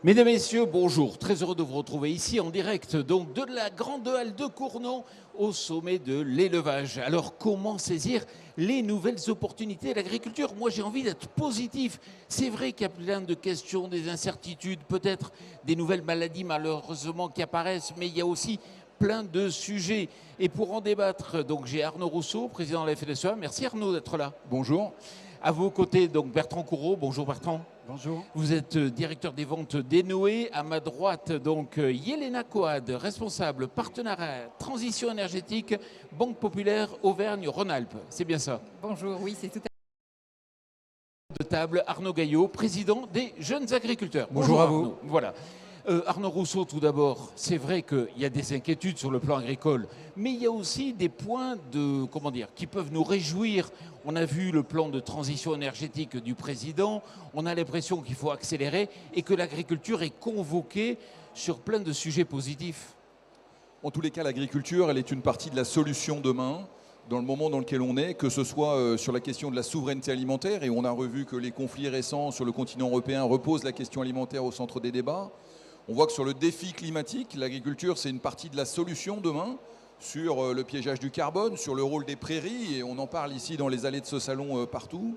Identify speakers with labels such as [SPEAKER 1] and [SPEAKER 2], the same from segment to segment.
[SPEAKER 1] Mesdames et messieurs, bonjour. Très heureux de vous retrouver ici en direct donc de la grande halle de Cournon au sommet de l'élevage. Alors comment saisir les nouvelles opportunités de l'agriculture? Moi j'ai envie d'être positif. C'est vrai qu'il y a plein de questions, des incertitudes, peut-être des nouvelles maladies malheureusement qui apparaissent, mais il y a aussi plein de sujets. Et pour en débattre, donc j'ai Arnaud Rousseau, président de la FNSEA. Merci Arnaud d'être là.
[SPEAKER 2] Bonjour.
[SPEAKER 1] À vos côtés, donc Bertrand Coureau. Bonjour Bertrand.
[SPEAKER 2] Bonjour.
[SPEAKER 1] Vous êtes directeur des ventes d'Enoé. À ma droite, donc Yelena Coad, responsable partenariat transition énergétique, Banque Populaire Auvergne-Rhône-Alpes. C'est bien ça?
[SPEAKER 3] Bonjour, oui, c'est tout à
[SPEAKER 1] De table, Arnaud Gaillot, président des Jeunes Agriculteurs.
[SPEAKER 2] Bonjour à vous.
[SPEAKER 1] Arnaud. Voilà. Arnaud Rousseau, tout d'abord, c'est vrai qu'il y a des inquiétudes sur le plan agricole, mais il y a aussi des points qui peuvent nous réjouir. On a vu le plan de transition énergétique du président, on a l'impression qu'il faut accélérer et que l'agriculture est convoquée sur plein de sujets positifs.
[SPEAKER 2] En tous les cas, l'agriculture, elle est une partie de la solution demain, dans le moment dans lequel on est, que ce soit sur la question de la souveraineté alimentaire, et on a revu que les conflits récents sur le continent européen reposent la question alimentaire au centre des débats. On voit que sur le défi climatique, l'agriculture, c'est une partie de la solution demain, sur le piégeage du carbone, sur le rôle des prairies, et on en parle ici dans les allées de ce salon partout.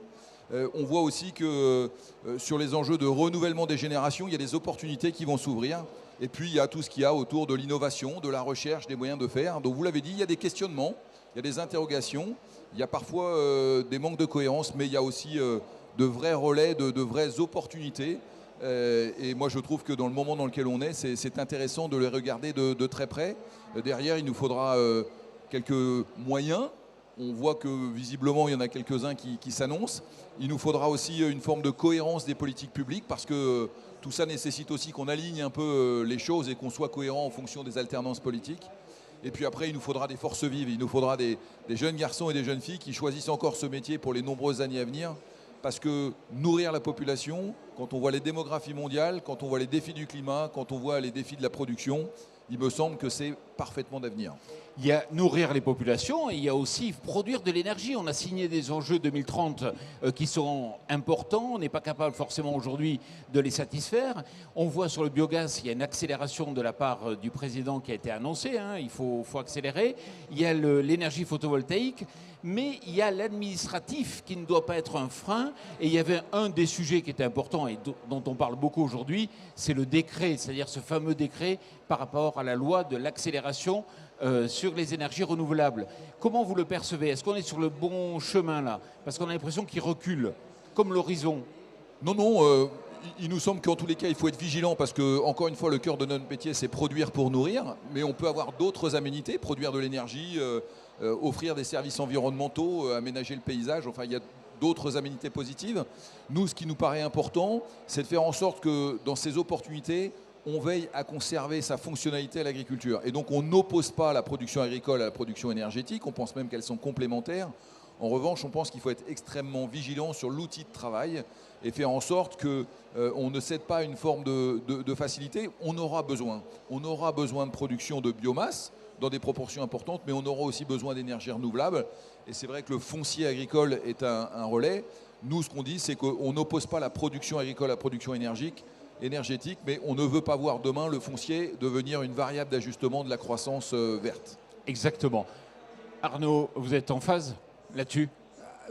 [SPEAKER 2] On voit aussi que sur les enjeux de renouvellement des générations, il y a des opportunités qui vont s'ouvrir. Et puis il y a tout ce qu'il y a autour de l'innovation, de la recherche, des moyens de faire. Donc vous l'avez dit, il y a des questionnements, il y a des interrogations, il y a parfois des manques de cohérence, mais il y a aussi de vrais relais, de vraies opportunités. Et moi je trouve que dans le moment dans lequel on est, c'est intéressant de les regarder de très près. Derrière, il nous faudra quelques moyens. On voit que visiblement il y en a quelques-uns qui s'annoncent. Il nous faudra aussi une forme de cohérence des politiques publiques parce que tout ça nécessite aussi qu'on aligne un peu les choses et qu'on soit cohérent en fonction des alternances politiques. Et puis après, il nous faudra des forces vives, il nous faudra des jeunes garçons et des jeunes filles qui choisissent encore ce métier pour les nombreuses années à venir. Parce que nourrir la population, quand on voit les démographies mondiales, quand on voit les défis du climat, quand on voit les défis de la production, il me semble que c'est parfaitement d'avenir.
[SPEAKER 1] Il y a nourrir les populations et il y a aussi produire de l'énergie. On a signé des enjeux 2030 qui sont importants. On n'est pas capable forcément aujourd'hui de les satisfaire. On voit sur le biogaz, il y a une accélération de la part du président qui a été annoncée. Il faut accélérer. Il y a l'énergie photovoltaïque. Mais il y a l'administratif qui ne doit pas être un frein. Et il y avait un des sujets qui était important et dont on parle beaucoup aujourd'hui, c'est le décret, c'est-à-dire ce fameux décret par rapport à la loi de l'accélération sur les énergies renouvelables. Comment vous le percevez? Est-ce qu'on est sur le bon chemin là? Parce qu'on a l'impression qu'il recule, comme l'horizon.
[SPEAKER 2] Non, il nous semble qu'en tous les cas, il faut être vigilant parce que, encore une fois, le cœur de notre métier, c'est produire pour nourrir. Mais on peut avoir d'autres aménités, produire de l'énergie, offrir des services environnementaux, aménager le paysage. Enfin, il y a d'autres aménités positives. Nous, ce qui nous paraît important, c'est de faire en sorte que dans ces opportunités, on veille à conserver sa fonctionnalité à l'agriculture. Et donc, on n'oppose pas la production agricole à la production énergétique. On pense même qu'elles sont complémentaires. En revanche, on pense qu'il faut être extrêmement vigilant sur l'outil de travail et faire en sorte qu'on ne cède pas à une forme de facilité. On aura besoin de production de biomasse dans des proportions importantes, mais on aura aussi besoin d'énergie renouvelable. Et c'est vrai que le foncier agricole est un relais. Nous, ce qu'on dit, c'est qu'on n'oppose pas la production agricole à la production énergétique, mais on ne veut pas voir demain le foncier devenir une variable d'ajustement de la croissance verte.
[SPEAKER 1] Exactement. Arnaud, vous êtes en phase là-dessus?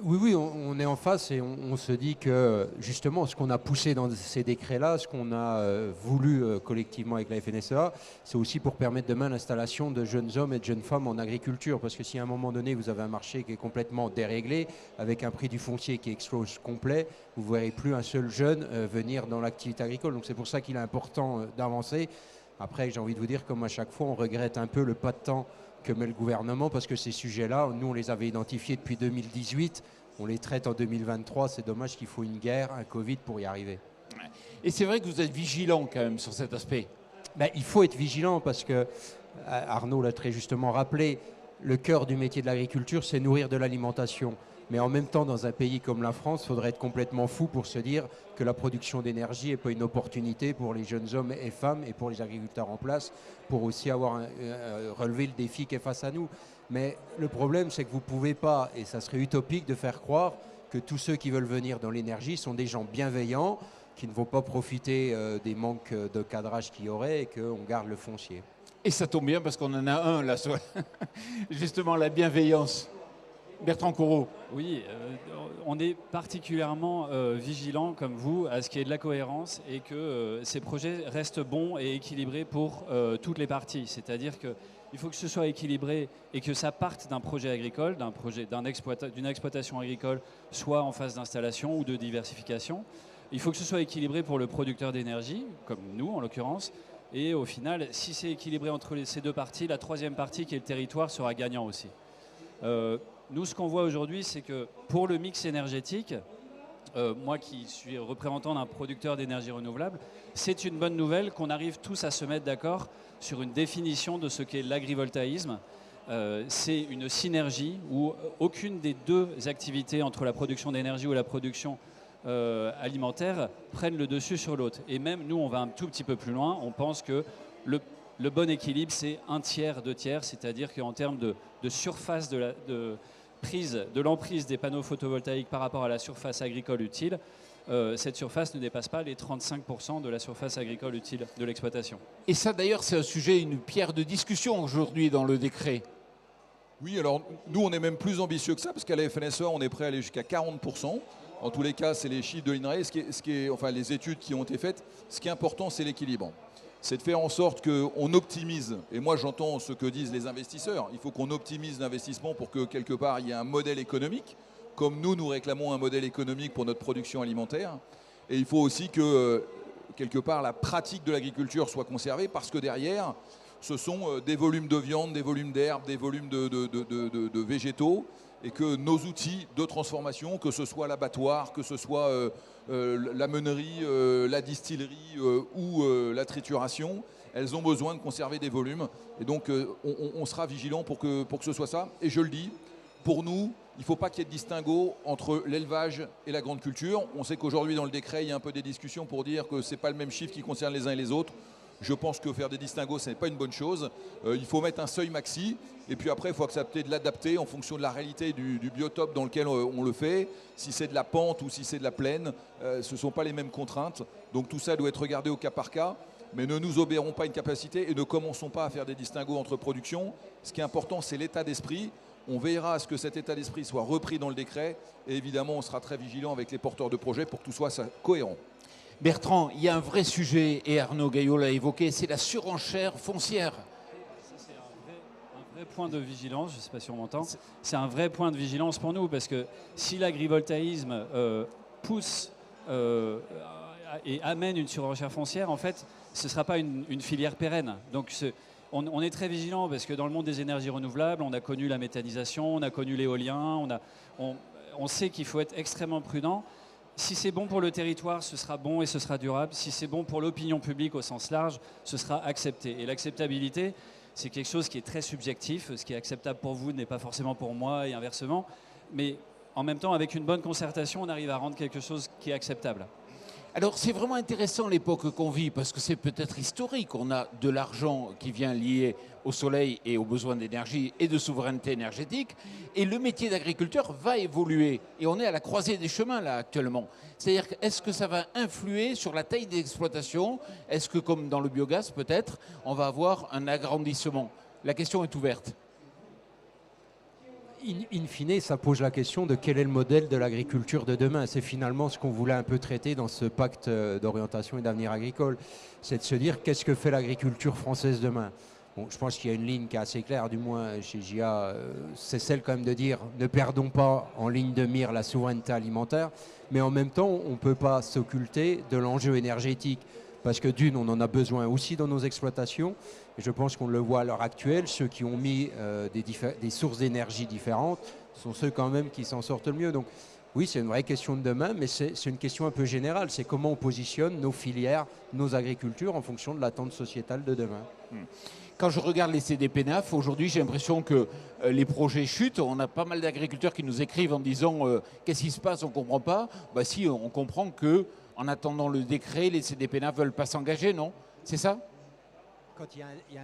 [SPEAKER 4] Oui, on est en face et on se dit que justement ce qu'on a poussé dans ces décrets-là, ce qu'on a voulu collectivement avec la FNSEA, c'est aussi pour permettre demain l'installation de jeunes hommes et de jeunes femmes en agriculture. Parce que si à un moment donné vous avez un marché qui est complètement déréglé, avec un prix du foncier qui explose complet, vous ne verrez plus un seul jeune venir dans l'activité agricole. Donc c'est pour ça qu'il est important d'avancer. Après, j'ai envie de vous dire, comme à chaque fois, on regrette un peu le pas de temps que met le gouvernement, parce que ces sujets-là, nous on les avait identifiés depuis 2018, on les traite en 2023, c'est dommage qu'il faut une guerre, un Covid pour y arriver.
[SPEAKER 1] Et c'est vrai que vous êtes vigilant quand même sur cet aspect.
[SPEAKER 4] Il faut être vigilant parce que, Arnaud l'a très justement rappelé, le cœur du métier de l'agriculture, c'est nourrir de l'alimentation. Mais en même temps, dans un pays comme la France, il faudrait être complètement fou pour se dire que la production d'énergie n'est pas une opportunité pour les jeunes hommes et femmes et pour les agriculteurs en place, pour aussi relever le défi qui est face à nous. Mais le problème, c'est que vous ne pouvez pas, et ça serait utopique de faire croire que tous ceux qui veulent venir dans l'énergie sont des gens bienveillants, qui ne vont pas profiter des manques de cadrage qu'il y aurait et qu'on garde le foncier.
[SPEAKER 1] Et ça tombe bien parce qu'on en a un là, justement la bienveillance. Bertrand Corot.
[SPEAKER 3] Oui, on est particulièrement vigilant, comme vous, à ce qu'il y ait de la cohérence et que ces projets restent bons et équilibrés pour toutes les parties. C'est-à-dire qu'il faut que ce soit équilibré et que ça parte d'un projet agricole, d'une exploitation agricole, soit en phase d'installation ou de diversification. Il faut que ce soit équilibré pour le producteur d'énergie, comme nous en l'occurrence. Et au final, si c'est équilibré entre ces deux parties, la troisième partie, qui est le territoire, sera gagnant aussi. Nous, ce qu'on voit aujourd'hui, c'est que pour le mix énergétique, moi qui suis représentant d'un producteur d'énergie renouvelable, c'est une bonne nouvelle qu'on arrive tous à se mettre d'accord sur une définition de ce qu'est l'agrivoltaïsme. C'est une synergie où aucune des deux activités entre la production d'énergie ou la production alimentaire prennent le dessus sur l'autre. Et même nous, on va un tout petit peu plus loin. On pense que le bon équilibre, c'est 1/3, 2/3, c'est-à-dire qu'en termes de surface de l'emprise des panneaux photovoltaïques par rapport à la surface agricole utile, cette surface ne dépasse pas les 35% de la surface agricole utile de l'exploitation.
[SPEAKER 1] Et ça d'ailleurs c'est un sujet, une pierre de discussion aujourd'hui dans le décret.
[SPEAKER 2] Oui, alors nous on est même plus ambitieux que ça parce qu'à la FNSEA on est prêt à aller jusqu'à 40%. En tous les cas c'est les chiffres de l'INRAE, enfin les études qui ont été faites. Ce qui est important c'est l'équilibre. C'est de faire en sorte qu'on optimise, et moi j'entends ce que disent les investisseurs, il faut qu'on optimise l'investissement pour que quelque part il y ait un modèle économique, comme nous réclamons un modèle économique pour notre production alimentaire, et il faut aussi que quelque part la pratique de l'agriculture soit conservée, parce que derrière ce sont des volumes de viande, des volumes d'herbe, des volumes de végétaux, et que nos outils de transformation, que ce soit l'abattoir, que ce soit la meunerie, la distillerie ou la trituration, elles ont besoin de conserver des volumes. Et donc on sera vigilant pour que ce soit ça. Et je le dis, pour nous, il ne faut pas qu'il y ait de distinguo entre l'élevage et la grande culture. On sait qu'aujourd'hui dans le décret, il y a un peu des discussions pour dire que ce n'est pas le même chiffre qui concerne les uns et les autres. Je pense que faire des distinguos, ce n'est pas une bonne chose. Il faut mettre un seuil maxi. Et puis après, il faut accepter de l'adapter en fonction de la réalité du biotope dans lequel on le fait. Si c'est de la pente ou si c'est de la plaine, ce ne sont pas les mêmes contraintes. Donc tout ça doit être regardé au cas par cas. Mais ne nous obérons pas une capacité et ne commençons pas à faire des distinguos entre productions. Ce qui est important, c'est l'état d'esprit. On veillera à ce que cet état d'esprit soit repris dans le décret. Et évidemment, on sera très vigilant avec les porteurs de projets pour que tout soit cohérent.
[SPEAKER 1] Bertrand, il y a un vrai sujet, et Arnaud Gaillot l'a évoqué, c'est la surenchère foncière.
[SPEAKER 3] C'est un vrai point de vigilance, je ne sais pas si on m'entend, c'est un vrai point de vigilance pour nous, parce que si l'agrivoltaïsme pousse et amène une surenchère foncière, en fait, ce ne sera pas une filière pérenne. Donc on est très vigilant, parce que dans le monde des énergies renouvelables, on a connu la méthanisation, on a connu l'éolien, on sait qu'il faut être extrêmement prudent. Si c'est bon pour le territoire, ce sera bon et ce sera durable. Si c'est bon pour l'opinion publique au sens large, ce sera accepté. Et l'acceptabilité, c'est quelque chose qui est très subjectif. Ce qui est acceptable pour vous n'est pas forcément pour moi et inversement. Mais en même temps, avec une bonne concertation, on arrive à rendre quelque chose qui est acceptable.
[SPEAKER 1] Alors c'est vraiment intéressant l'époque qu'on vit parce que c'est peut-être historique. On a de l'argent qui vient lié au soleil et aux besoins d'énergie et de souveraineté énergétique. Et le métier d'agriculteur va évoluer. Et on est à la croisée des chemins là actuellement. C'est-à-dire est-ce que ça va influer sur la taille d'exploitation? Est-ce que comme dans le biogaz peut-être, on va avoir un agrandissement? La question est ouverte.
[SPEAKER 4] In fine, ça pose la question de quel est le modèle de l'agriculture de demain. C'est finalement ce qu'on voulait un peu traiter dans ce pacte d'orientation et d'avenir agricole. C'est de se dire qu'est-ce que fait l'agriculture française demain. Bon, je pense qu'il y a une ligne qui est assez claire, du moins chez GIA, c'est celle quand même de dire ne perdons pas en ligne de mire la souveraineté alimentaire, mais en même temps, on ne peut pas s'occulter de l'enjeu énergétique. Parce que d'une, on en a besoin aussi dans nos exploitations. Et je pense qu'on le voit à l'heure actuelle, ceux qui ont mis des sources d'énergie différentes sont ceux quand même qui s'en sortent le mieux. Donc Oui, c'est une vraie question de demain, mais c'est une question un peu générale. C'est comment on positionne nos filières, nos agricultures en fonction de l'attente sociétale de demain.
[SPEAKER 1] Quand je regarde les CDPNAF, aujourd'hui, j'ai l'impression que les projets chutent. On a pas mal d'agriculteurs qui nous écrivent en disant qu'est-ce qui se passe, on ne comprend pas. Bah si, on comprend que en attendant le décret, les CDPNAF ne veulent pas s'engager, non? C'est ça?
[SPEAKER 4] Quand il y a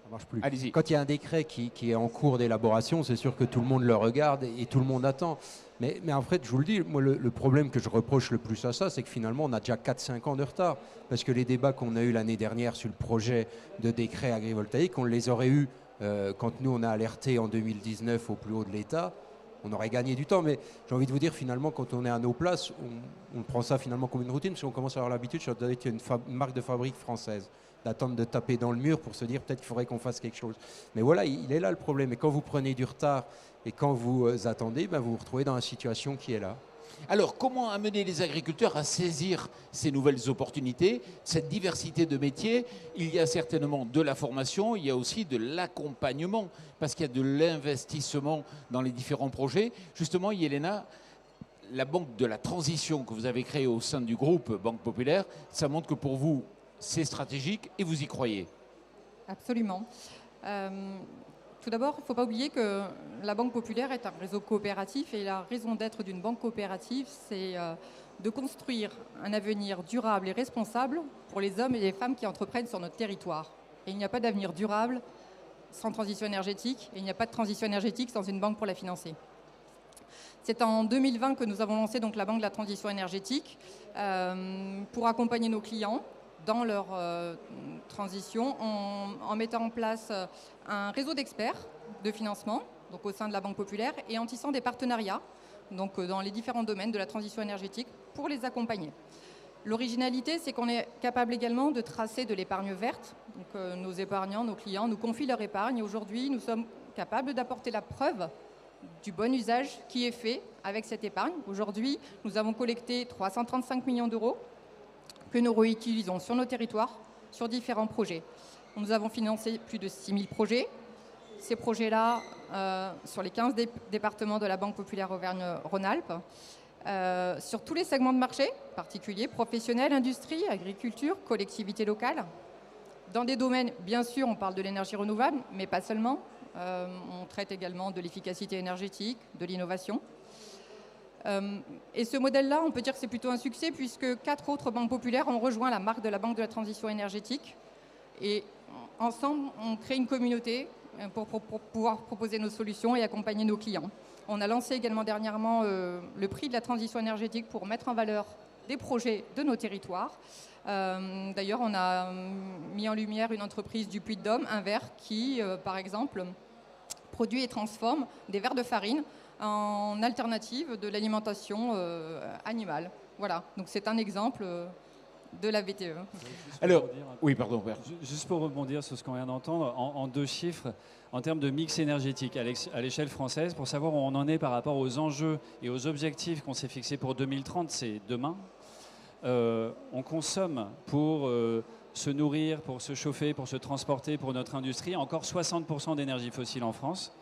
[SPEAKER 4] ça marche plus.
[SPEAKER 1] Allez-y.
[SPEAKER 4] Quand il y a un décret qui est en cours d'élaboration, c'est sûr que tout le monde le regarde et tout le monde attend. Mais en fait, je vous le dis, moi, le problème que je reproche le plus à ça, c'est que finalement, on a déjà 4-5 ans de retard. Parce que les débats qu'on a eus l'année dernière sur le projet de décret agrivoltaïque, on les aurait eus quand nous, on a alerté en 2019 au plus haut de l'État. On aurait gagné du temps, mais j'ai envie de vous dire, finalement, quand on est à nos places, on prend ça finalement comme une routine, parce qu'on commence à avoir l'habitude, ça doit être une marque de fabrique française, d'attendre de taper dans le mur pour se dire peut-être qu'il faudrait qu'on fasse quelque chose. Mais voilà, il est là le problème. Et quand vous prenez du retard et quand vous attendez, ben vous vous retrouvez dans la situation qui est là.
[SPEAKER 1] Alors, comment amener les agriculteurs à saisir ces nouvelles opportunités, cette diversité de métiers? Il y a certainement de la formation, il y a aussi de l'accompagnement, parce qu'il y a de l'investissement dans les différents projets. Justement, Yelena, la banque de la transition que vous avez créée au sein du groupe Banque Populaire, ça montre que pour vous, c'est stratégique et vous y croyez.
[SPEAKER 5] Absolument. Tout d'abord, il ne faut pas oublier que la Banque Populaire est un réseau coopératif et la raison d'être d'une banque coopérative, c'est de construire un avenir durable et responsable pour les hommes et les femmes qui entreprennent sur notre territoire. Et il n'y a pas d'avenir durable sans transition énergétique et il n'y a pas de transition énergétique sans une banque pour la financer. C'est en 2020 que nous avons lancé donc la Banque de la transition énergétique pour accompagner nos clients dans leur transition en mettant en place un réseau d'experts de financement donc au sein de la Banque Populaire et en tissant des partenariats donc, dans les différents domaines de la transition énergétique pour les accompagner. L'originalité, c'est qu'on est capable également de tracer de l'épargne verte. Donc, nos épargnants, nos clients nous confient leur épargne. Aujourd'hui, nous sommes capables d'apporter la preuve du bon usage qui est fait avec cette épargne. Aujourd'hui, nous avons collecté 335 millions d'euros que nous réutilisons sur nos territoires, sur différents projets. Nous avons financé plus de 6000 projets. Ces projets-là, sur les 15 départements de la Banque Populaire Auvergne-Rhône-Alpes, sur tous les segments de marché, particuliers, professionnels, industrie, agriculture, collectivités locales. Dans des domaines, bien sûr, on parle de l'énergie renouvelable, mais pas seulement. On traite également de l'efficacité énergétique, de l'innovation. Et ce modèle-là, on peut dire que c'est plutôt un succès puisque 4 autres banques populaires ont rejoint la marque de la Banque de la transition énergétique. Et ensemble, on crée une communauté pour pouvoir proposer nos solutions et accompagner nos clients. On a lancé également dernièrement le prix de la transition énergétique pour mettre en valeur des projets de nos territoires. D'ailleurs, on a mis en lumière une entreprise du Puy-de-Dôme, Inver, qui, par exemple, produit et transforme des verres de farine en alternative de l'alimentation animale. Voilà, donc c'est un exemple de la VTE.
[SPEAKER 1] Alors, oui, pardon.
[SPEAKER 3] Juste pour rebondir sur ce qu'on vient d'entendre, en 2 chiffres, en termes de mix énergétique à l'échelle française, pour savoir où on en est par rapport aux enjeux et aux objectifs qu'on s'est fixés pour 2030, c'est demain. On consomme pour se nourrir, pour se chauffer, pour se transporter, pour notre industrie, encore 60% d'énergie fossile en France.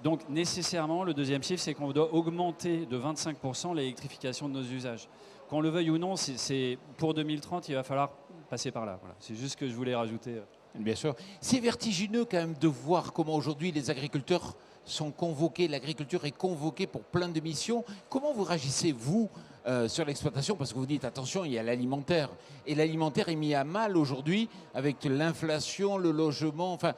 [SPEAKER 3] Donc nécessairement, le deuxième chiffre, c'est qu'on doit augmenter de 25% l'électrification de nos usages. Qu'on le veuille ou non, c'est pour 2030, il va falloir passer par là. Voilà. C'est juste ce que je voulais rajouter.
[SPEAKER 1] Bien sûr. C'est vertigineux quand même de voir comment aujourd'hui les agriculteurs sont convoqués, l'agriculture est convoquée pour plein de missions. Comment vous réagissez, vous, sur l'exploitation? Parce que vous dites, attention, il y a l'alimentaire. Et l'alimentaire est mis à mal aujourd'hui avec l'inflation, le logement. Enfin,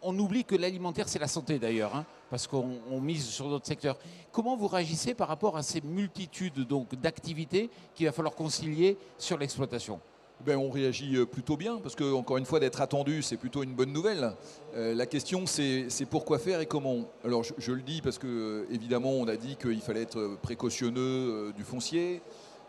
[SPEAKER 1] on oublie que l'alimentaire, c'est la santé d'ailleurs, hein, parce qu'on mise sur d'autres secteurs. Comment vous réagissez par rapport à ces multitudes d'activités qu'il va falloir concilier sur l'exploitation?
[SPEAKER 2] On réagit plutôt bien, parce que, encore une fois, d'être attendu, c'est plutôt une bonne nouvelle. La question, c'est pourquoi faire et comment. Alors, je le dis parce que, évidemment, on a dit qu'il fallait être précautionneux du foncier.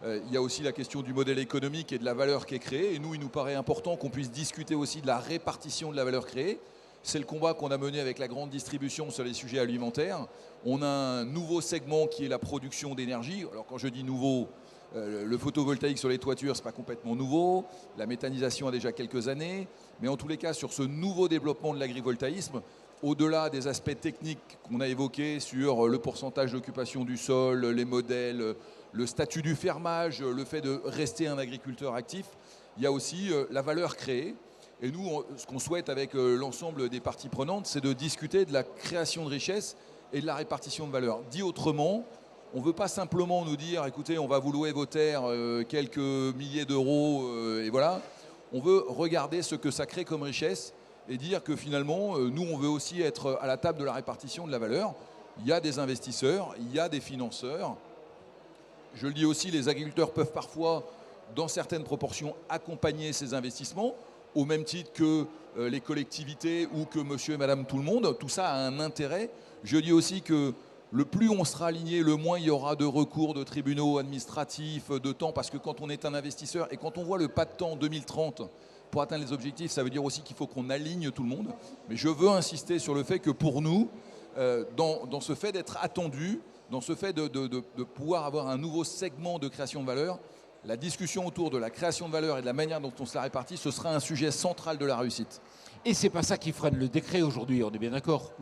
[SPEAKER 2] Il y a aussi la question du modèle économique et de la valeur qui est créée. Et nous, il nous paraît important qu'on puisse discuter aussi de la répartition de la valeur créée. C'est le combat qu'on a mené avec la grande distribution sur les sujets alimentaires. On a un nouveau segment qui est la production d'énergie. Alors, quand je dis nouveau, le photovoltaïque sur les toitures, ce n'est pas complètement nouveau. La méthanisation a déjà quelques années. Mais en tous les cas, sur ce nouveau développement de l'agrivoltaïsme, au-delà des aspects techniques qu'on a évoqués sur le pourcentage d'occupation du sol, les modèles, le statut du fermage, le fait de rester un agriculteur actif, il y a aussi la valeur créée. Et nous, ce qu'on souhaite avec l'ensemble des parties prenantes, c'est de discuter de la création de richesse et de la répartition de valeur. Dit autrement, on ne veut pas simplement nous dire, écoutez, on va vous louer vos terres quelques milliers d'euros, et voilà. On veut regarder ce que ça crée comme richesse et dire que finalement, nous, on veut aussi être à la table de la répartition de la valeur. Il y a des investisseurs, il y a des financeurs. Je le dis aussi, les agriculteurs peuvent parfois, dans certaines proportions, accompagner ces investissements, au même titre que les collectivités ou que monsieur et madame tout le monde. Tout ça a un intérêt. Je dis aussi que le plus on sera aligné, le moins il y aura de recours, de tribunaux administratifs, de temps, parce que quand on est un investisseur et quand on voit le pas de temps 2030 pour atteindre les objectifs, ça veut dire aussi qu'il faut qu'on aligne tout le monde. Mais je veux insister sur le fait que pour nous, dans ce fait d'être attendu, dans ce fait de pouvoir avoir un nouveau segment de création de valeur, la discussion autour de la création de valeur et de la manière dont on se la répartit, ce sera un sujet central de la réussite.
[SPEAKER 1] Et c'est pas ça qui freine le décret aujourd'hui, on est bien d'accord.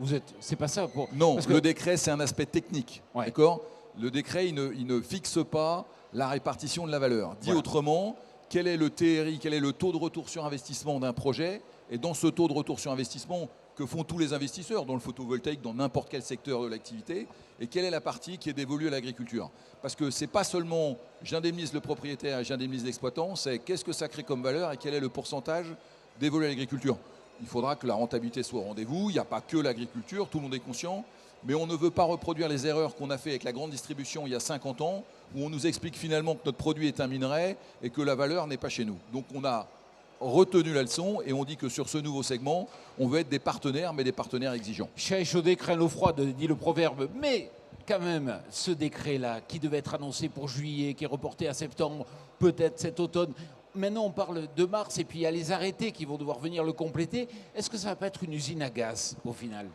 [SPEAKER 1] C'est pas ça pour.
[SPEAKER 2] Non, le décret c'est un aspect technique,
[SPEAKER 1] ouais.
[SPEAKER 2] D'accord. Le décret il ne fixe pas la répartition de la valeur. Dit autrement, quel est le TRI, quel est le taux de retour sur investissement d'un projet, et dans ce taux de retour sur investissement, que font tous les investisseurs dans le photovoltaïque, dans n'importe quel secteur de l'activité, et quelle est la partie qui est dévolue à l'agriculture. Parce que ce n'est pas seulement j'indemnise le propriétaire et j'indemnise l'exploitant, c'est qu'est-ce que ça crée comme valeur et quel est le pourcentage dévolu à l'agriculture. Il faudra que la rentabilité soit au rendez-vous, il n'y a pas que l'agriculture, tout le monde est conscient, mais on ne veut pas reproduire les erreurs qu'on a fait avec la grande distribution il y a 50 ans, où on nous explique finalement que notre produit est un minerai et que la valeur n'est pas chez nous. Donc on a retenu la leçon et on dit que sur ce nouveau segment, on veut être des partenaires, mais des partenaires exigeants.
[SPEAKER 1] Chat échaudé craint l'eau froide, dit le proverbe, mais quand même, ce décret-là, qui devait être annoncé pour juillet, qui est reporté à septembre, peut-être cet automne, maintenant on parle de mars et puis il y a les arrêtés qui vont devoir venir le compléter. Est-ce que ça ne va pas être une usine à gaz au final ?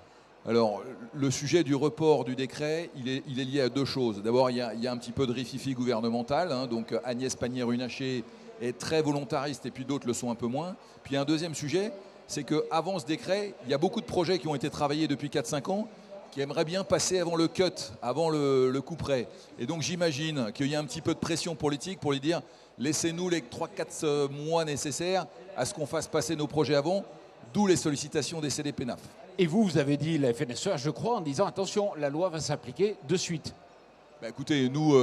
[SPEAKER 2] Alors, le sujet du report du décret, il est lié à deux choses. D'abord, il y a un petit peu de rififi gouvernemental, donc Agnès Pannier-Runacher est très volontariste et puis d'autres le sont un peu moins. Puis il y a un deuxième sujet, c'est qu'avant ce décret, il y a beaucoup de projets qui ont été travaillés depuis 4-5 ans qui aimeraient bien passer avant le cut, avant le coup près. Et donc j'imagine qu'il y a un petit peu de pression politique pour lui dire laissez-nous les 3-4 mois nécessaires à ce qu'on fasse passer nos projets avant, d'où les sollicitations des CDPENAF.
[SPEAKER 1] Et vous avez dit la FNSEA, je crois, en disant attention, la loi va s'appliquer de suite.
[SPEAKER 2] Écoutez, nous,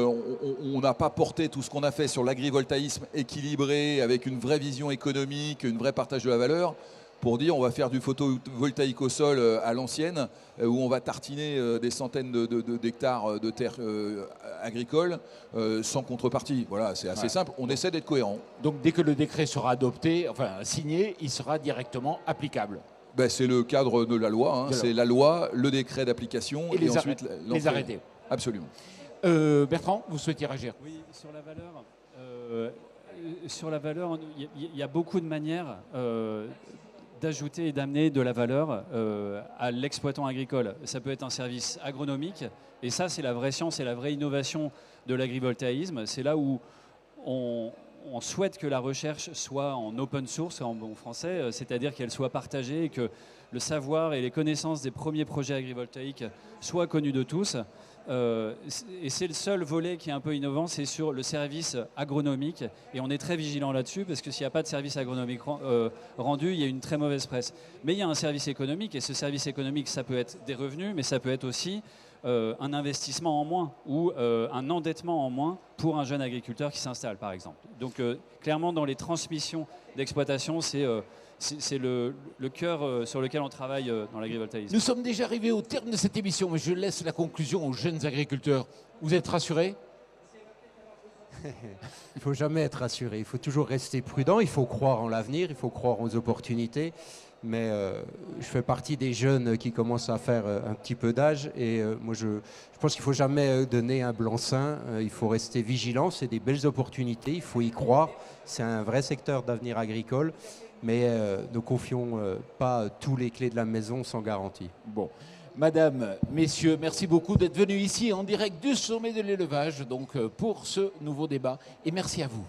[SPEAKER 2] on n'a pas porté tout ce qu'on a fait sur l'agrivoltaïsme équilibré, avec une vraie vision économique, une vraie partage de la valeur, pour dire on va faire du photovoltaïque au sol à l'ancienne, où on va tartiner des centaines d'hectares de terres agricoles sans contrepartie. Voilà, c'est assez simple. On essaie d'être cohérent.
[SPEAKER 1] Donc dès que le décret sera adopté, enfin signé, il sera directement applicable.
[SPEAKER 2] C'est le cadre de la loi. C'est la loi, le décret d'application et ensuite
[SPEAKER 1] les arrêtés.
[SPEAKER 2] Absolument.
[SPEAKER 1] Bertrand, vous souhaitez réagir ?
[SPEAKER 3] Oui, sur la valeur, il y a beaucoup de manières d'ajouter et d'amener de la valeur à l'exploitant agricole. Ça peut être un service agronomique, et ça c'est la vraie science et la vraie innovation de l'agrivoltaïsme. C'est là où on souhaite que la recherche soit en open source, en bon français, c'est-à-dire qu'elle soit partagée et que le savoir et les connaissances des premiers projets agrivoltaïques soient connus de tous. Et c'est le seul volet qui est un peu innovant, c'est sur le service agronomique, et on est très vigilant là-dessus parce que s'il n'y a pas de service agronomique rendu, il y a une très mauvaise presse. Mais il y a un service économique, et ce service économique, ça peut être des revenus, mais ça peut être aussi un investissement en moins ou un endettement en moins pour un jeune agriculteur qui s'installe, par exemple. Donc clairement, dans les transmissions d'exploitation, c'est le cœur sur lequel on travaille dans l'agrivoltaïsme.
[SPEAKER 1] Nous sommes déjà arrivés au terme de cette émission, mais je laisse la conclusion aux jeunes agriculteurs. Vous êtes rassurés ?
[SPEAKER 4] Il ne faut jamais être rassuré, il faut toujours rester prudent, il faut croire en l'avenir, il faut croire aux opportunités. Mais je fais partie des jeunes qui commencent à faire un petit peu d'âge, et moi je pense qu'il ne faut jamais donner un blanc-seing, il faut rester vigilant, c'est des belles opportunités, il faut y croire, c'est un vrai secteur d'avenir agricole, mais ne confions pas tous les clés de la maison sans garantie.
[SPEAKER 1] Bon. Madame, messieurs, merci beaucoup d'être venus ici en direct du sommet de l'élevage donc, pour ce nouveau débat, et merci à vous.